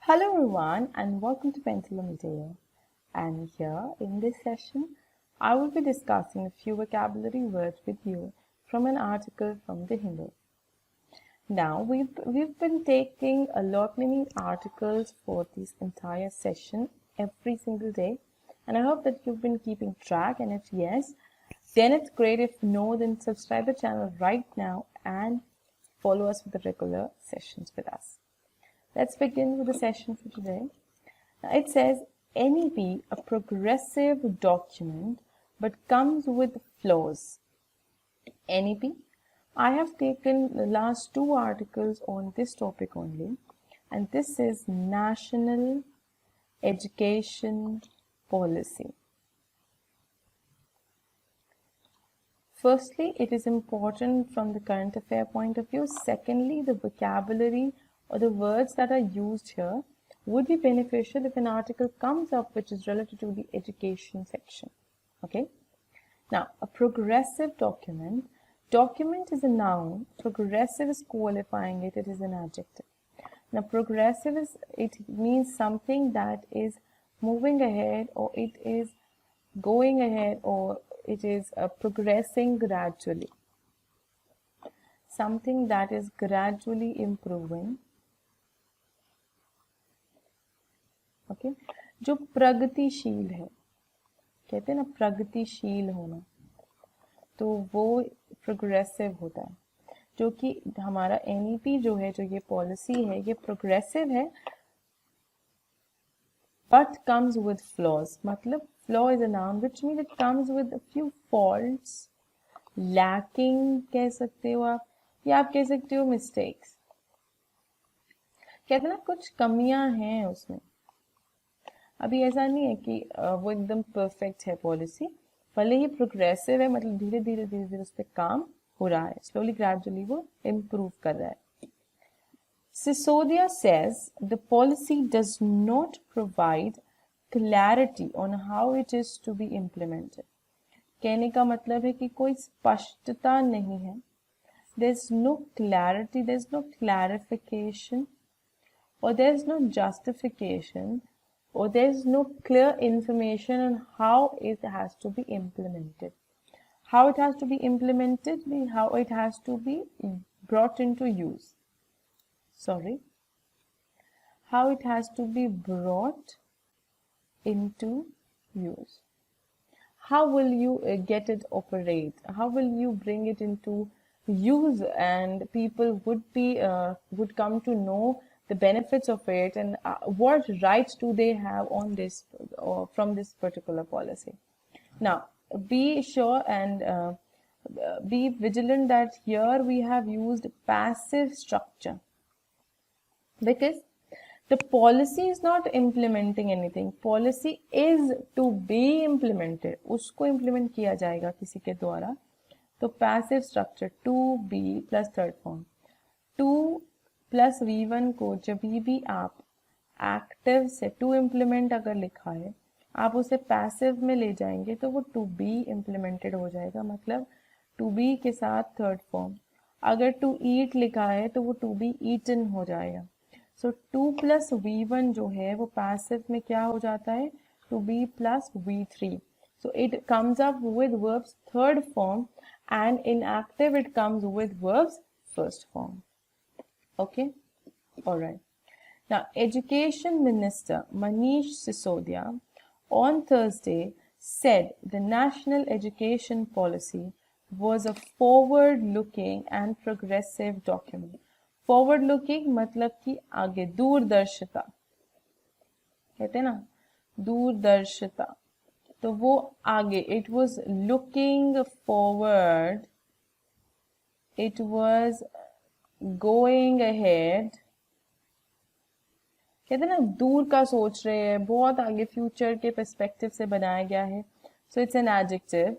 Hello everyone and welcome to Pencil Media. And here in this session, I will be discussing a few vocabulary words with you from an article from the Hindu. Now we've been taking a lot many articles for this entire session every single day, and I hope that you've been keeping track. And if yes, then it's great. If no, then subscribe the channel right now and follow us for the regular sessions with us. Let's begin with the session for today. Now it says NEP, a progressive document, but comes with flaws. NEP, I have taken the last two articles on this topic only, and this is National Education Policy. Firstly, it is important from the current affair point of view. Secondly, the vocabulary or the words that are used here would be beneficial if an article comes up which is related to the education section. Okay. Now, a progressive document. Document is a noun. Progressive is qualifying it. It is an adjective. Now, progressive it means something that is moving ahead, or it is going ahead, or it is progressing gradually. Something that is gradually improving. Okay जो प्रगतिशील है, कहते हैं ना प्रगतिशील होना, तो वो प्रोग्रेसिव होता है. जो कि हमारा एनईपी जो है, जो ये पॉलिसी है, ये प्रोग्रेसिव है बट कम्स विद फ्लॉज. मतलब flaw is a noun which means it comes with a few faults, lacking कह सकते हो आप, या आप कह सकते हो मिस्टेक्स. कहते हैं ना कुछ कमियां हैं उसमें. अभी ऐसा नहीं है कि वो एकदम परफेक्ट है पॉलिसी, भले ही प्रोग्रेसिव है, मतलब धीरे धीरे उस पर काम हो रहा है, स्लोली ग्रेजुअली वो इम्प्रूव कर रहा है. Sisodia says the policy does not provide clarity on how it is to be implemented. कहने का मतलब है कि कोई स्पष्टता नहीं है. there is no clarity, there is no clarification, or there is no justification, or there is no clear information on how it has to be implemented. How it has to be implemented means how it has to be brought into use. Sorry. How it has to be brought into use. How will you get it operate? How will you bring it into use, and people would come to know the benefits of it, and what rights do they have on this or from this particular policy. Now, be sure and be vigilant that here we have used passive structure, because the policy is not implementing anything. Policy is to be implemented. उसको implement किया जाएगा किसी के द्वारा. तो passive structure to be plus third form. To plus V1 को जब भी आप एक्टिव से टू इम्प्लीमेंट अगर लिखा है, आप उसे पैसिव में ले जाएंगे तो वो टू बी इम्प्लीमेंटेड हो जाएगा. मतलब टू बी के साथ थर्ड फॉर्म. अगर टू ईट लिखा है तो वो टू बी ईटन हो जाएगा. सो टू प्लस V1 जो है वो पैसिव में क्या हो जाता है, two B plus V3. So it comes up with verbs third form, and in active it comes with verbs first form. Okay, all right. Now, Education Minister Manish Sisodia on Thursday said the National Education Policy was a forward-looking and progressive document. Forward-looking मतलब कि आगे, दूरदर्शिता कहते हैं ना, दूरदर्शिता, तो वो आगे. It was looking forward. It was going ahead. कहते हैं ना दूर का सोच रहे हैं, बहुत आगे फ्यूचर के पर्सपेक्टिव से बनाया गया है. So it's an adjective.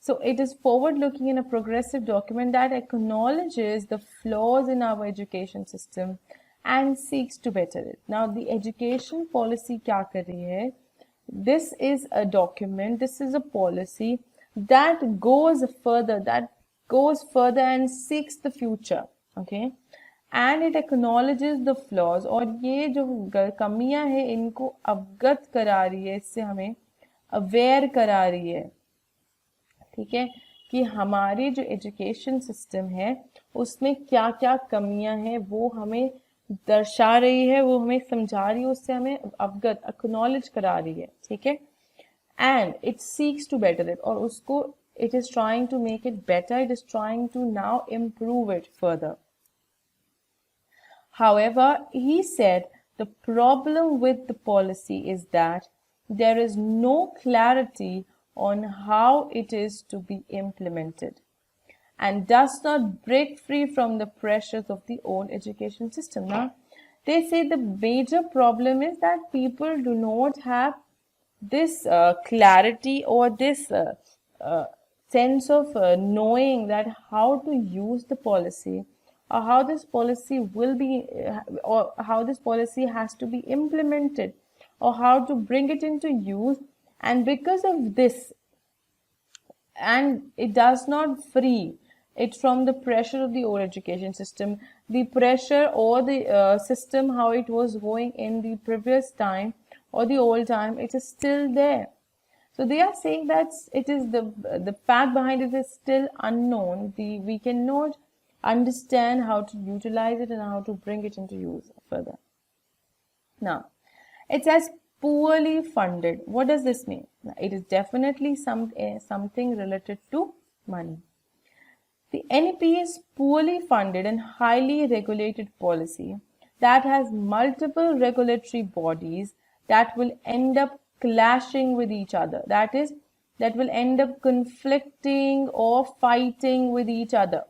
So it is forward looking in a progressive document that acknowledges the flaws in our education system and seeks to better it. Now the education policy क्या कर रही है? This is a document, this is a policy that goes further and seeks the future. Okay, and it acknowledges the flaws, और ये जो कमियां हैं इनको अवगत करा रही है, इससे हमें अवेयर करा रही है, ठीक है, कि हमारी जो एजुकेशन सिस्टम है उसमें क्या क्या कमियां हैं वो हमें दर्शा रही है, वो हमें समझा रही है, उससे हमें अवगत एक्नॉलेज करा रही है, ठीक है। And it seeks to better it, और उसको it is trying to make it better, it is trying to now improve it further. However, he said the problem with the policy is that there is no clarity on how it is to be implemented and does not break free from the pressures of the old education system. Now, they say the major problem is that people do not have this clarity or this uh, sense of knowing that how to use the policy, or how this policy will be or how this policy has to be implemented, or how to bring it into use. And because of this, and it does not free it from the pressure of the old education system, the pressure or the system how it was going in the previous time or the old time, it is still there. So they are saying that it is the fact behind it is still unknown. We cannot understand how to utilize it and how to bring it into use further. Now, it says poorly funded. What does this mean? It is definitely something related to money. The NEP is poorly funded and highly regulated policy that has multiple regulatory bodies that will end up clashing with each other. That is, that will end up conflicting or fighting with each other.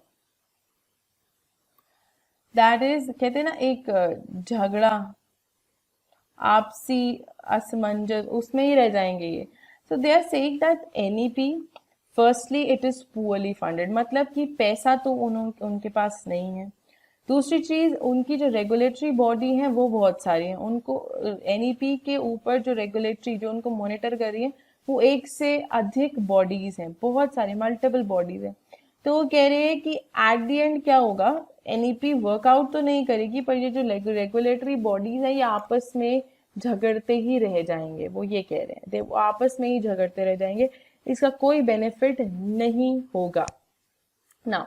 That is, कहते हैं ना एक झगड़ा, आपसी असमंजस, उसमें ही रह जाएंगे ये. So they are saying that NEP firstly it is poorly funded, मतलब कि पैसा तो उनके पास नहीं है. दूसरी चीज, उनकी जो रेगुलेटरी बॉडी है वो बहुत सारी है, उनको एनईपी के ऊपर जो रेगुलेटरी जो उनको मॉनिटर कर रही है वो एक से अधिक बॉडीज हैं, बहुत सारी मल्टीपल बॉडीज हैं. तो वो कह रहे हैं कि एट द एंड क्या होगा, एनईपी वर्कआउट तो नहीं करेगी, पर ये जो रेगुलेटरी बॉडीज है ये आपस में झगड़ते ही रह जाएंगे. वो ये कह रहे हैं वो आपस में ही झगड़ते रह जाएंगे, इसका कोई बेनिफिट नहीं होगा. Now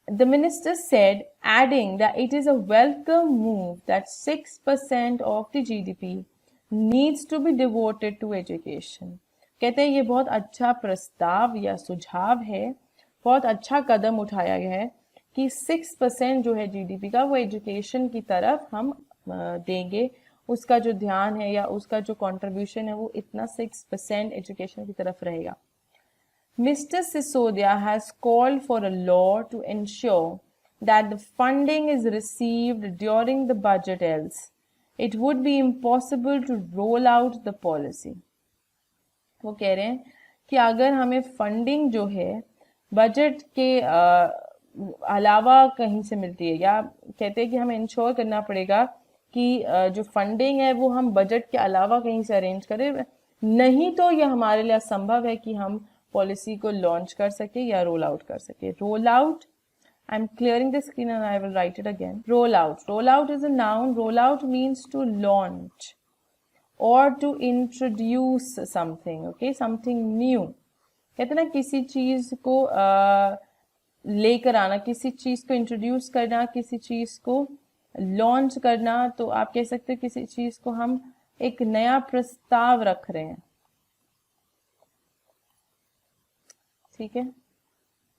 the minister said, adding that it is a welcome move that 6% of the GDP needs to be devoted to education. कहते हैं ये बहुत अच्छा प्रस्ताव या सुझाव है, बहुत अच्छा कदम उठाया गया है कि 6% जो है जीडीपी का वो एजुकेशन की तरफ हम देंगे, उसका जो ध्यान है या उसका जो कंट्रीब्यूशन है वो इतना 6% एजुकेशन की तरफ रहेगा. Mr. Sisodia has called for a law to ensure that the funding is received during the budget, else it would be impossible to roll out the policy. वो कह रहे हैं कि अगर हमें फंडिंग जो है बजट के अलावा कहीं से मिलती है, या कहते हैं कि हमें इंश्योर करना पड़ेगा कि जो फंडिंग है वो हम बजट के अलावा कहीं से अरेंज करें, नहीं तो यह हमारे लिए असंभव है कि हम पॉलिसी को लॉन्च कर सके या रोल आउट कर सके. Roll out, I am clearing the screen and I will write it again. Roll out is a noun. Roll out means to launch और to introduce something, okay, something new. कहते ना किसी चीज को लेकर आना, किसी चीज को इंट्रोड्यूस करना, किसी चीज को लॉन्च करना. तो आप कह सकते हो किसी चीज को हम एक नया प्रस्ताव रख रहे हैं, ठीक है,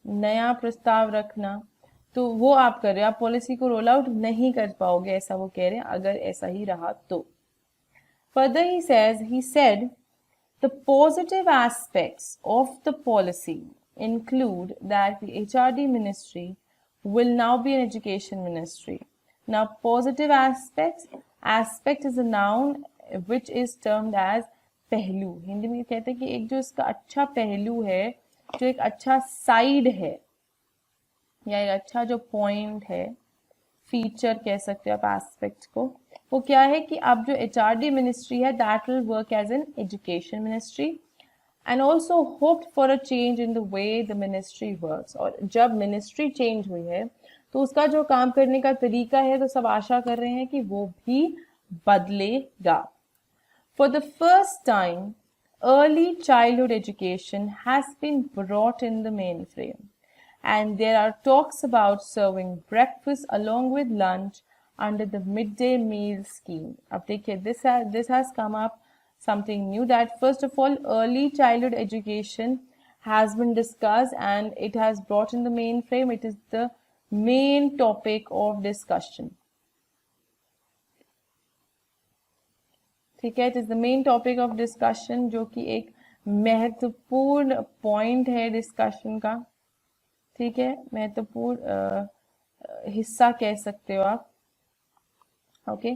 नया प्रस्ताव रखना, तो वो आप कर रहे हो. आप पॉलिसी को रोल आउट नहीं कर पाओगे, ऐसा वो कह रहे हैं, अगर ऐसा ही रहा तो. Further he said the positive aspects of the policy include that the HRD ministry will now be an education ministry. Now positive aspects, aspect is a noun which is termed as पहलू. हिंदी में कहते हैं कि एक जो इसका अच्छा पहलू है, जो एक अच्छा साइड है या एक अच्छा जो पॉइंट है, फीचर कह सकते हो आप एस्पेक्ट को, वो क्या है कि अब जो एचआरडी मिनिस्ट्री है that will work as an education ministry and also hoped for a change in the way the ministry works. और जब मिनिस्ट्री चेंज हुई है तो उसका जो काम करने का तरीका है तो सब आशा कर रहे हैं कि वो भी बदलेगा. For the first time, early childhood education has been brought in the mainframe, and there are talks about serving breakfast along with lunch under the midday meal scheme. अब देखिए, this has come up something new, that first of all, early childhood education has been discussed and it has brought in the mainframe. It is the main topic of discussion. ठीक है, it is the main topic of discussion, जो कि एक महत्वपूर्ण point है discussion का. ठीक है, महत्वपूर्ण हिस्सा कह सकते हो आप. ओके,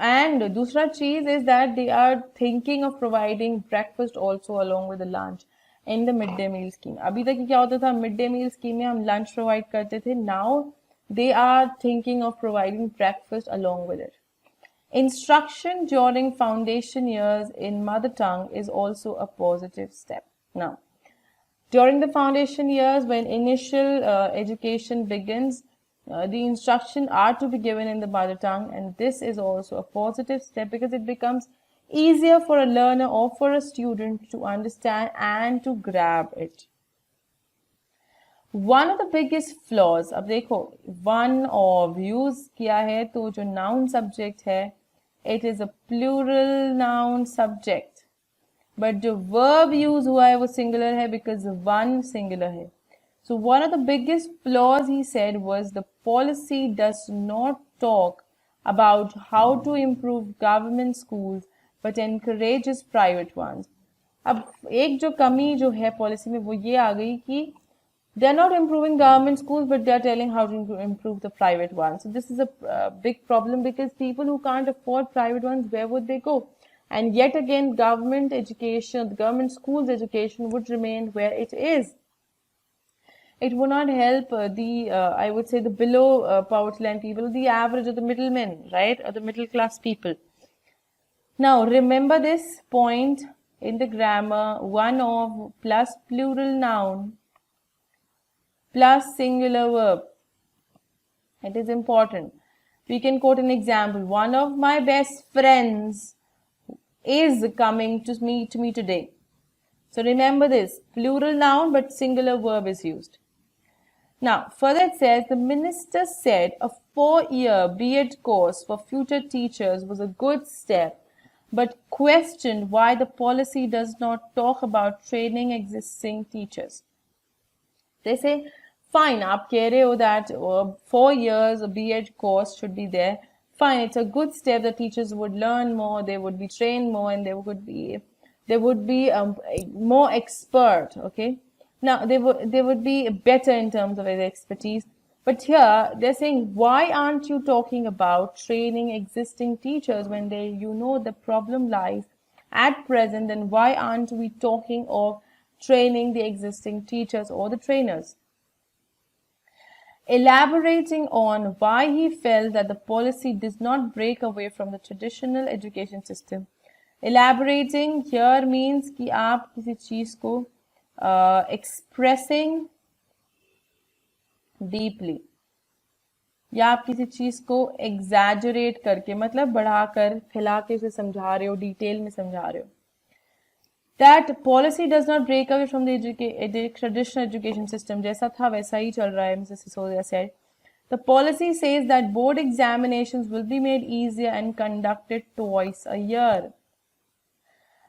एंड दूसरा चीज is that they are thinking of providing breakfast also along with lunch in the mid day meal scheme. अभी तक क्या होता था, मिड डे मील स्कीम में हम लंच प्रोवाइड करते थे. Now they are thinking of providing breakfast along with it. Instruction during foundation years in mother tongue is also a positive step. Now, during the foundation years, when initial education begins, the instruction are to be given in the mother tongue, and this is also a positive step because it becomes easier for a learner or for a student to understand and to grab it. One of the biggest flaws, अब देखो, one of use किया है तो जो noun subject है, it is a plural noun subject, but जो verb use हुआ है वो singular है because one singular है. So one of the biggest flaws he said was the policy does not talk about how to improve government schools but encourages private ones. अब एक जो कमी जो है पॉलिसी में वो ये आ गई कि they're not improving government schools, but they're telling how to improve the private ones. So this is a big problem because people who can't afford private ones, where would they go? And yet again, government education, the government schools education would remain where it is. It would not help I would say, the below poverty line people, the average or the middlemen, right? Or the middle class people. Now, remember this point in the grammar, one of plus plural noun plus singular verb. It is important. We can quote an example. One of my best friends is coming to meet me today. So remember this, plural noun but singular verb is used. Now, further it says, the minister said a 4-year B.Ed course for future teachers was a good step, but questioned why the policy does not talk about training existing teachers. They say, fine, आप कह रहे हो that 4 years a B.Ed course should be there. Fine, it's a good step. The teachers would learn more, they would be trained more, and they would be more expert. Okay, now they would be better in terms of their expertise. But here they're saying, why aren't you talking about training existing teachers when the problem lies at present? Then why aren't we talking of training the existing teachers or the trainers? Elaborating on why he felt that the policy does not break away from the traditional education system. Elaborating here means कि आप किसी चीज को expressing deeply, या आप किसी चीज को exaggerate करके, मतलब बढ़ाकर फैला के उसे समझा रहे हो, डिटेल में समझा रहे हो. That policy does not break away from the traditional education system. जैसा था वैसा ही चल रहा है, Mrs. Sisodia said. The policy says that board examinations will be made easier and conducted twice a year.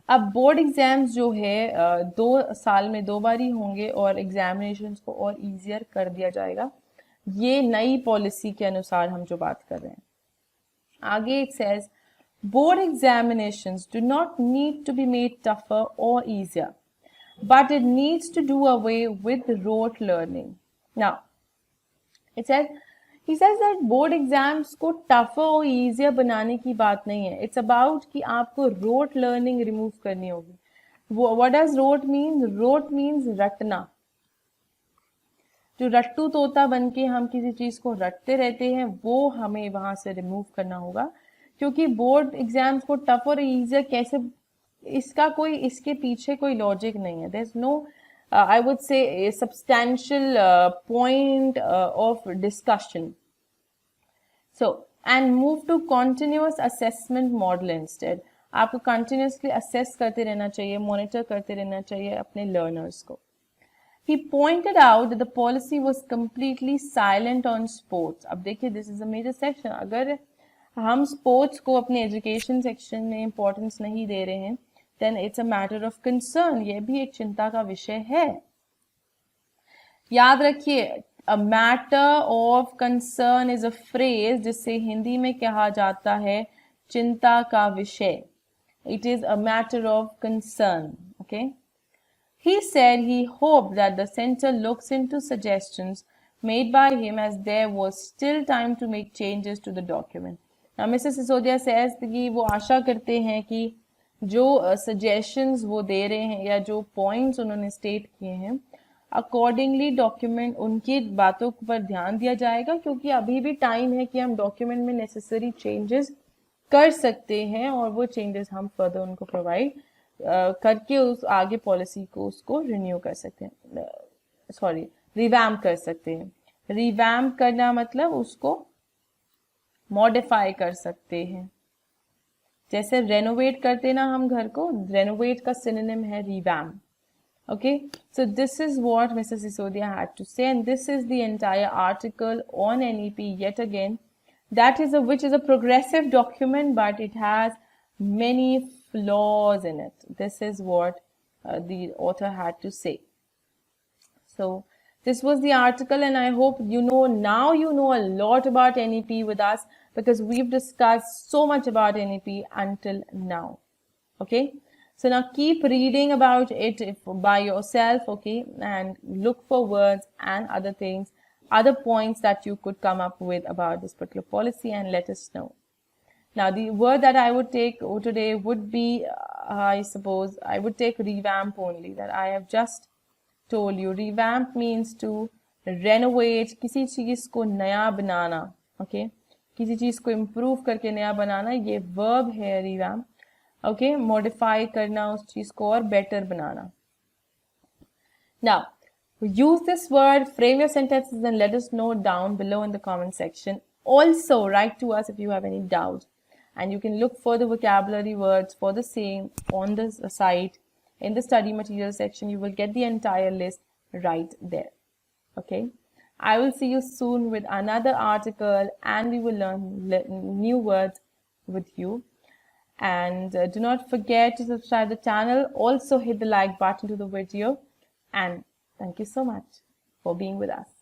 अब बोर्ड एग्जाम्स जो है 2 साल में 2 बार ही होंगे और एग्जामिनेशंस को और ईजियर कर दिया जाएगा. ये नई पॉलिसी के अनुसार हम जो बात कर रहे हैं. आगे it says, board examinations do not need to be made tougher or easier, but it needs to do away with rote learning. Now, he says that board exams को tougher और easier बनाने की बात नहीं है. It's about कि आपको rote learning remove करनी होगी. What does rote mean? Rote means रटना. जो रट्टू तोता बन के हम किसी चीज को रटते रहते हैं, वो हमें वहां से रिमूव करना होगा. क्योंकि बोर्ड एग्जाम्स को टफ और इजियर कैसे, इसके पीछे कोई लॉजिक नहीं है. There is no I would say a substantial point of discussion. So, and move to continuous assessment model instead. आपको continuously assess करते रहना चाहिए, monitor करते रहना चाहिए अपने learners को. He pointed out that the policy was completely silent on sports. अब देखिए, this is a major section. अगर हम sports को अपने education section में importance नहीं दे रहे हैं, then it's a matter of concern. ये भी एक चिंता का विषय है. याद रखिए, a matter of concern is a phrase जिसे हिंदी में कहा जाता है चिंता का विषय. It is a matter of concern. Okay. He said he hoped that the center looks into suggestions made by him as there was still time to make changes to the document. Now, Mrs. Sisodia says कि वो आशा करते हैं कि जो suggestions वो दे रहे हैं या जो points उन्होंने state किए हैं, अकॉर्डिंगली डॉक्यूमेंट उनकी बातों पर ध्यान दिया जाएगा, क्योंकि अभी भी टाइम है कि हम डॉक्यूमेंट में नेसेसरी चेंजेस कर सकते हैं और वो चेंजेस हम फर्दर उनको प्रोवाइड करके उस आगे पॉलिसी को उसको रिन्यू कर सकते हैं, सॉरी रिवैम्प कर सकते हैं. रिवैम्प करना मतलब उसको मॉडिफाई कर सकते हैं. जैसे रेनोवेट करते ना हम घर को, रेनोवेट का सिनोनिम है revamp. Okay, so this is what Mrs. Sisodia had to say, and this is the entire article on NEP yet again. That is which is a progressive document, but it has many flaws in it. This is what the author had to say. So this was the article, and I hope you know now you know a lot about NEP with us, because we've discussed so much about NEP until now. Okay. So now keep reading about it by yourself, okay, and look for words and other things, other points that you could come up with about this particular policy, and let us know. Now, the word that I would take today would be, I suppose, I would take revamp only, that I have just told you. Revamp means to renovate, किसी चीज़ को नया बनाना, okay, किसी चीज़ को improve करके नया बनाना, ये verb है revamp. Okay, modify करना उस चीज को और better banana. Now, use this word, frame your sentences, and let us know down below in the comment section. Also, write to us if you have any doubt, and you can look for the vocabulary words for the same on the site in the study material section. You will get the entire list right there. Okay, I will see you soon with another article, and we will learn new words with you. And do not forget to subscribe to the channel. Also hit the like button to the video, and thank you so much for being with us.